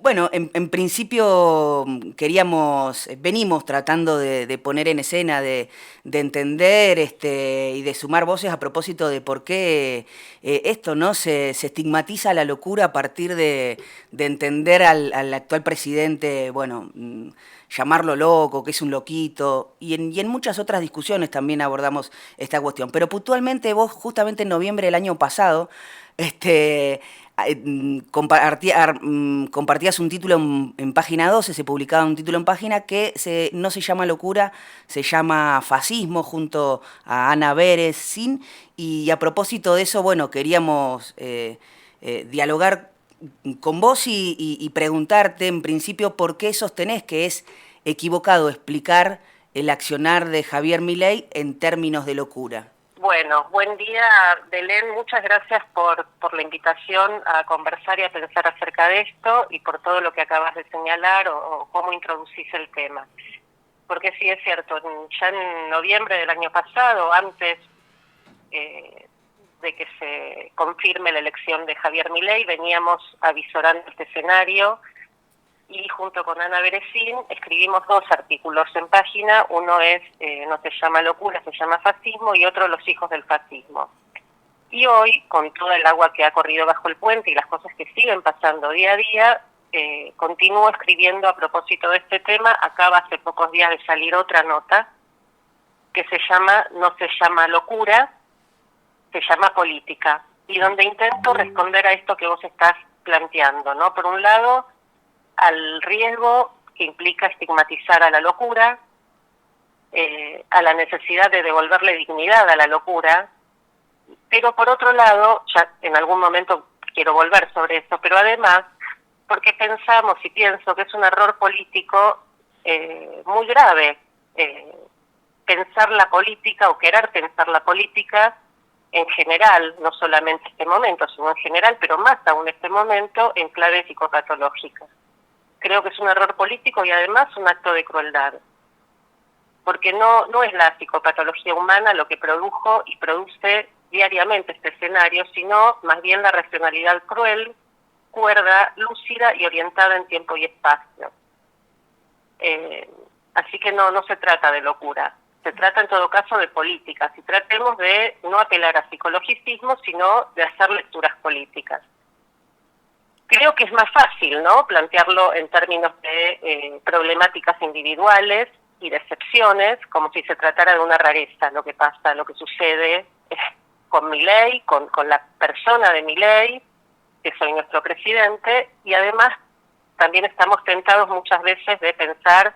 Bueno, en principio venimos tratando de poner en escena, de entender y de sumar voces a propósito de por qué esto, ¿no? Se estigmatiza la locura a partir de entender al actual presidente, bueno, llamarlo loco, que es un loquito, y en muchas otras discusiones también abordamos esta cuestión. Pero puntualmente vos, justamente en noviembre del año pasado, este, compartías un título en página 12, se publicaba un título en página que no se llama locura, se llama fascismo, junto a Ana Beres, Sin, y a propósito de eso, bueno, queríamos dialogar con vos y preguntarte en principio por qué sostenés que es equivocado explicar el accionar de Javier Milei en términos de locura. Bueno, buen día, Belén. Muchas gracias por la invitación a conversar y a pensar acerca de esto y por todo lo que acabas de señalar o cómo introducís el tema. Porque sí, es cierto, ya en noviembre del año pasado, antes de que se confirme la elección de Javier Milei, veníamos avisorando este escenario y junto con Ana Beresín escribimos 2 artículos en página. Uno es No se llama locura, se llama fascismo, y otro Los hijos del fascismo. Y hoy, con toda el agua que ha corrido bajo el puente y las cosas que siguen pasando día a día, continúo escribiendo a propósito de este tema. Acaba hace pocos días de salir otra nota que se llama No se llama locura, se llama política, y donde intento responder a esto que vos estás planteando, ¿no? Por un lado, al riesgo que implica estigmatizar a la locura, a la necesidad de devolverle dignidad a la locura, pero por otro lado, ya en algún momento quiero volver sobre eso, pero además porque pensamos y pienso que es un error político muy grave pensar la política o querer pensar la política en general, no solamente este momento, sino en general, pero más aún este momento, en clave psicopatológica. Creo que es un error político y además un acto de crueldad, porque no es la psicopatología humana lo que produjo y produce diariamente este escenario, sino más bien la racionalidad cruel, cuerda, lúcida y orientada en tiempo y espacio. Así que no se trata de locura, se trata en todo caso de políticas, y tratemos de no apelar a psicologicismo, sino de hacer lecturas políticas. Creo que es más fácil, ¿no?, plantearlo en términos de problemáticas individuales y de excepciones, como si se tratara de una rareza, lo que pasa, lo que sucede con Milei, con la persona de Milei, que soy nuestro presidente, y además también estamos tentados muchas veces de pensar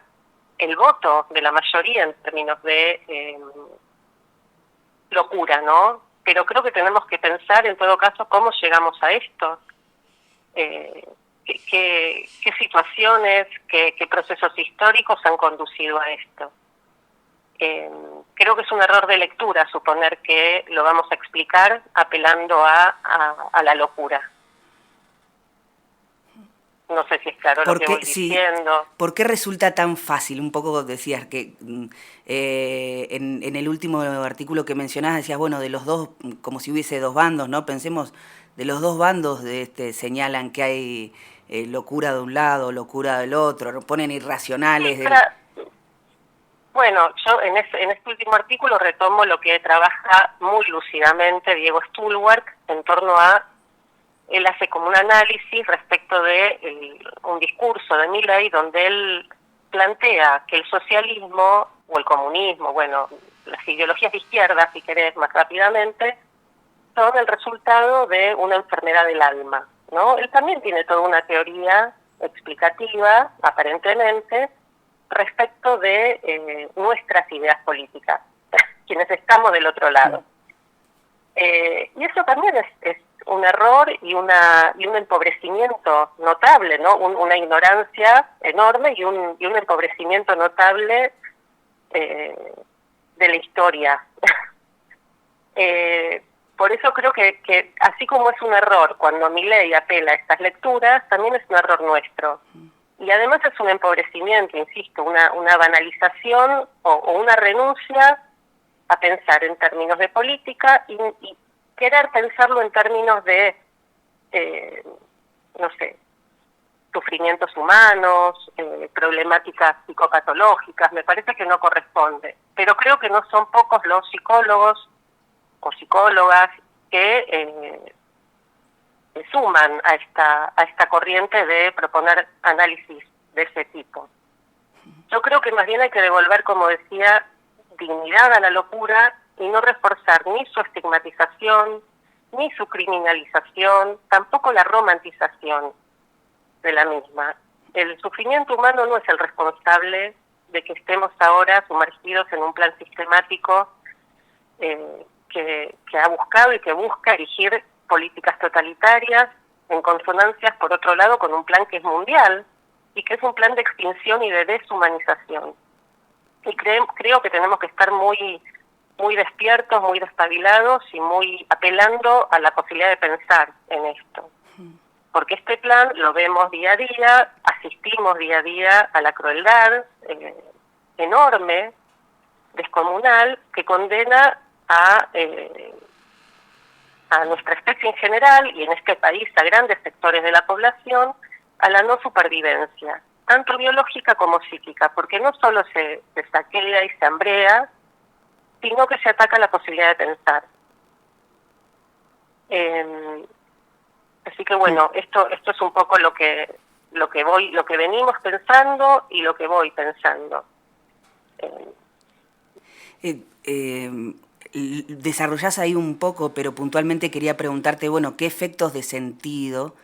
el voto de la mayoría en términos de locura, ¿no? Pero creo que tenemos que pensar en todo caso cómo llegamos a esto. ¿Qué situaciones, qué procesos históricos han conducido a esto? Creo que es un error de lectura suponer que lo vamos a explicar apelando a la locura. No sé si es claro lo que voy diciendo. ¿Por qué resulta tan fácil? Un poco decías que en el último artículo que mencionabas decías, bueno, de los dos, como si hubiese 2 bandos, ¿no? Pensemos, de los 2 bandos señalan que hay locura de un lado, locura del otro, ponen irracionales. Bueno, yo en este último artículo retomo lo que trabaja muy lúcidamente Diego Stulwart en torno a. Él hace como un análisis respecto de un discurso de Milei donde él plantea que el socialismo o el comunismo, bueno, las ideologías de izquierda, si querés más rápidamente, son el resultado de una enfermedad del alma, ¿no? Él también tiene toda una teoría explicativa, aparentemente, respecto de nuestras ideas políticas, quienes estamos del otro lado. Y eso también es un error y un empobrecimiento notable, ¿no? Una ignorancia enorme y un empobrecimiento notable de la historia. Por eso creo que así como es un error cuando Milei apela a estas lecturas, también es un error nuestro. Y además es un empobrecimiento, insisto, una banalización o una renuncia a pensar en términos de política y querer pensarlo en términos de, no sé, sufrimientos humanos, problemáticas psicopatológicas. Me parece que no corresponde. Pero creo que no son pocos los psicólogos o psicólogas que se suman a esta corriente de proponer análisis de ese tipo. Yo creo que más bien hay que devolver, como decía, dignidad a la locura y no reforzar ni su estigmatización, ni su criminalización, tampoco la romantización de la misma. El sufrimiento humano no es el responsable de que estemos ahora sumergidos en un plan sistemático que ha buscado y que busca erigir políticas totalitarias en consonancias, por otro lado, con un plan que es mundial y que es un plan de extinción y de deshumanización. Y creo que tenemos que estar muy despiertos, muy despabilados y muy apelando a la posibilidad de pensar en esto. Porque este plan lo vemos día a día, asistimos día a día a la crueldad enorme, descomunal, que condena a nuestra especie en general y en este país a grandes sectores de la población a la no supervivencia, tanto biológica como psíquica, porque no solo se saquea y se hambrea, sino que se ataca la posibilidad de pensar. Así que bueno, esto es un poco lo que venimos pensando y lo que voy pensando. Desarrollás ahí un poco, pero puntualmente quería preguntarte, bueno, ¿qué efectos de sentido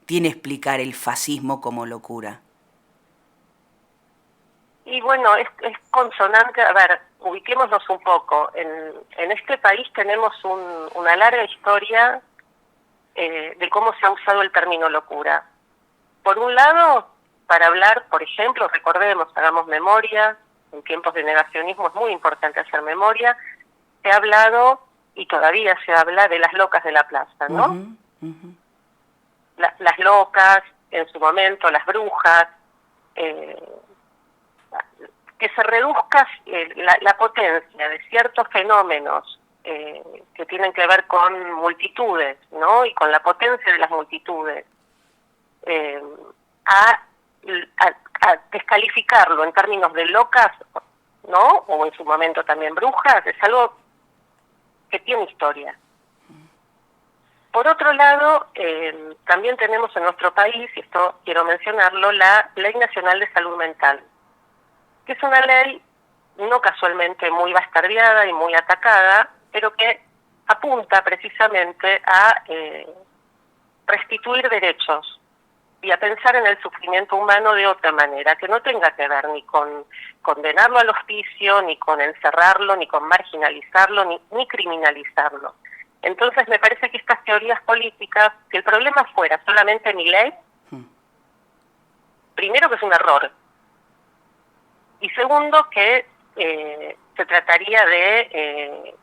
tiene explicar el fascismo como locura? Y bueno, es consonante, a ver, ubiquémonos un poco. En este país tenemos una larga historia de cómo se ha usado el término locura. Por un lado, para hablar, por ejemplo, recordemos, hagamos memoria, en tiempos de negacionismo es muy importante hacer memoria, se ha hablado, y todavía se habla, de las locas de la plaza, ¿no? Las locas, en su momento, las brujas, que se reduzca la potencia de ciertos fenómenos que tienen que ver con multitudes, ¿no? Y con la potencia de las multitudes, a descalificarlo en términos de locas, ¿no? O en su momento también brujas, es algo que tiene historia. Por otro lado, también tenemos en nuestro país, y esto quiero mencionarlo, la Ley Nacional de Salud Mental, que es una ley no casualmente muy bastardeada y muy atacada, pero que apunta precisamente a restituir derechos y a pensar en el sufrimiento humano de otra manera, que no tenga que ver ni con condenarlo al hospicio, ni con encerrarlo, ni con marginalizarlo, ni criminalizarlo. Entonces me parece que estas teorías políticas, si el problema fuera solamente Milei, primero que es un error, y segundo que se trataría de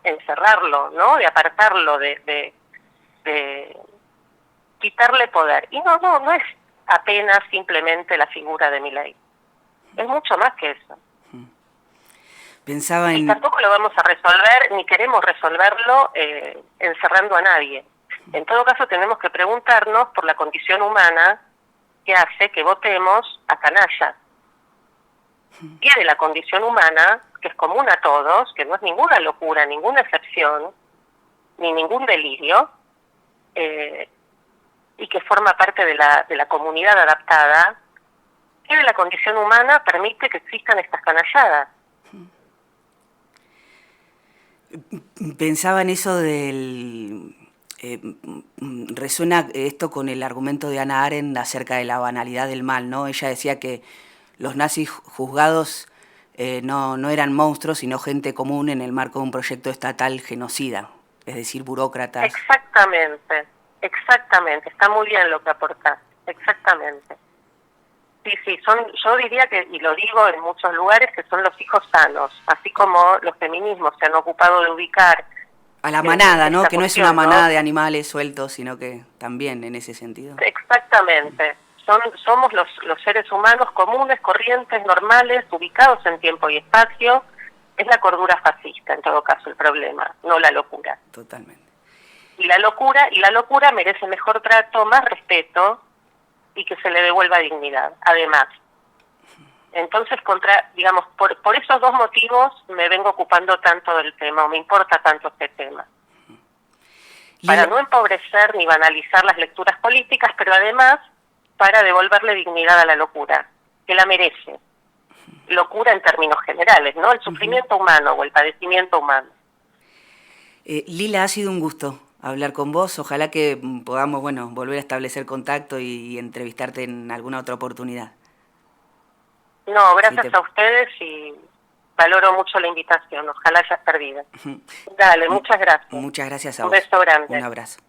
encerrarlo, ¿no? De apartarlo, de quitarle poder. Y no es apenas simplemente la figura de Milei. Es mucho más que eso. Pensaba en... Y tampoco lo vamos a resolver, ni queremos resolverlo encerrando a nadie. En todo caso, tenemos que preguntarnos por la condición humana que hace que votemos a canallas. Y de la condición humana, que es común a todos, que no es ninguna locura, ninguna excepción, ni ningún delirio, y que forma parte de la comunidad adaptada, que de la condición humana permite que existan estas canalladas. Pensaba en eso resuena esto con el argumento de Hannah Arendt acerca de la banalidad del mal, ¿no? Ella decía que los nazis juzgados no eran monstruos, sino gente común en el marco de un proyecto estatal genocida, es decir, burócratas. Exactamente, está muy bien lo que aportás, exactamente. Sí, yo diría que, y lo digo en muchos lugares, que son los hijos sanos, así como los feminismos se han ocupado de ubicar a la manada, ¿no? Que no es una manada, ¿no? de animales sueltos, sino que también en ese sentido. Exactamente. Somos los seres humanos comunes, corrientes, normales, ubicados en tiempo y espacio. Es la cordura fascista, en todo caso, el problema, no la locura. Totalmente. Y la locura merece mejor trato, más respeto, y que se le devuelva dignidad, además. Entonces, por esos dos motivos me vengo ocupando tanto del tema, o me importa tanto este tema. Para no empobrecer ni banalizar las lecturas políticas, pero además para devolverle dignidad a la locura, que la merece. Locura en términos generales, ¿no? El sufrimiento humano o el padecimiento humano. Lila, ha sido un gusto hablar con vos. Ojalá que podamos, volver a establecer contacto y entrevistarte en alguna otra oportunidad. No, gracias a ustedes y valoro mucho la invitación. Ojalá hayas perdido. Dale, muchas gracias. Muchas gracias a vos. Un beso grande. Un abrazo.